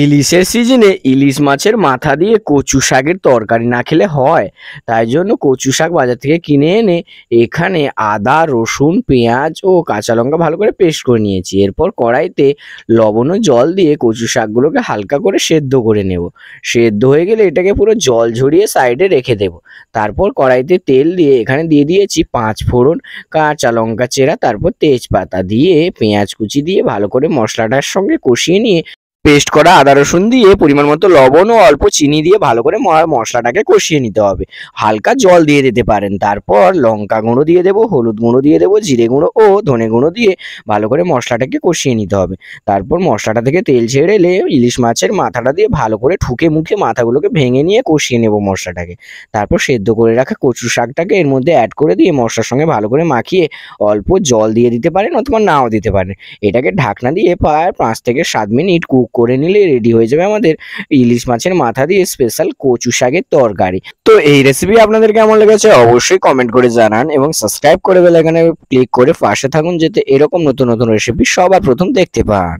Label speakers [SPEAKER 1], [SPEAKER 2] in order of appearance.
[SPEAKER 1] ইলিশের সিজনে ইলিশ মাছের মাথা দিয়ে কচু শাকের তরকারি না খেলে হয়। তাই জন্য কচু শাক বাজার থেকে কিনে এনে এখানে আদা, রসুন, পেঁয়াজ ও কাঁচা লঙ্কা ভালো করে পেস্ট করে নিয়েছি। এরপর কড়াইতে লবণ ও জল দিয়ে কচু শাকগুলোকে হালকা করে সেদ্ধ করে নেব। সেদ্ধ হয়ে গেলে এটাকে পুরো জল ঝরিয়ে সাইডে রেখে দেব। তারপর কড়াইতে তেল দিয়ে এখানে দিয়ে দিয়েছি 5 ফোড়ন, কাঁচা লঙ্কা চেরা, তারপর তেজপাতা দিয়ে পেঁয়াজ কুচি দিয়ে ভালো করে মশলাটার সঙ্গে কষিয়ে নিয়ে পেস্ট করা আদা রসুন দিয়ে পরিমাণ মতো লবণ ও অল্প চিনি দিয়ে ভালো করে মশলাটাকে কষিয়ে নিতে হবে। হালকা জল দিয়ে দিতে পারেন। তারপর লঙ্কা গুঁড়ো দিয়ে দেবো, হলুদ গুঁড়ো দিয়ে দেবো, জিরে গুঁড়ো ও ধনে গুঁড়ো দিয়ে ভালো করে মশলাটাকে কষিয়ে নিতে হবে। তারপর মশলাটা থেকে তেল ছেড়ে এলে ইলিশ মাছের মাথাটা দিয়ে ভালো করে ঠুকে মুখে মাথাগুলোকে ভেঙে নিয়ে কষিয়ে নেব মশলাটাকে। তারপর সেদ্ধ করে রাখা কচু শাকটাকে এর মধ্যে অ্যাড করে দিয়ে মশলার সঙ্গে ভালো করে মাখিয়ে অল্প জল দিয়ে দিতে পারেন অথবা নাও দিতে পারেন। এটাকে ঢাকনা দিয়ে প্রায় 5 থেকে 7 মিনিট কুক করে নিলে রেডি হয়ে যাবে আমাদের ইলিশ মাছের মাথা দিয়ে স্পেশাল কচু শাকের তরকারি। তো এই রেসিপি আপনাদের কেমন লেগেছে অবশ্যই কমেন্ট করে জানান এবং সাবস্ক্রাইব করে বেল আইকনে ক্লিক করে পাশে থাকুন যাতে এরকম নতুন নতুন রেসিপি সবার প্রথম দেখতে পান।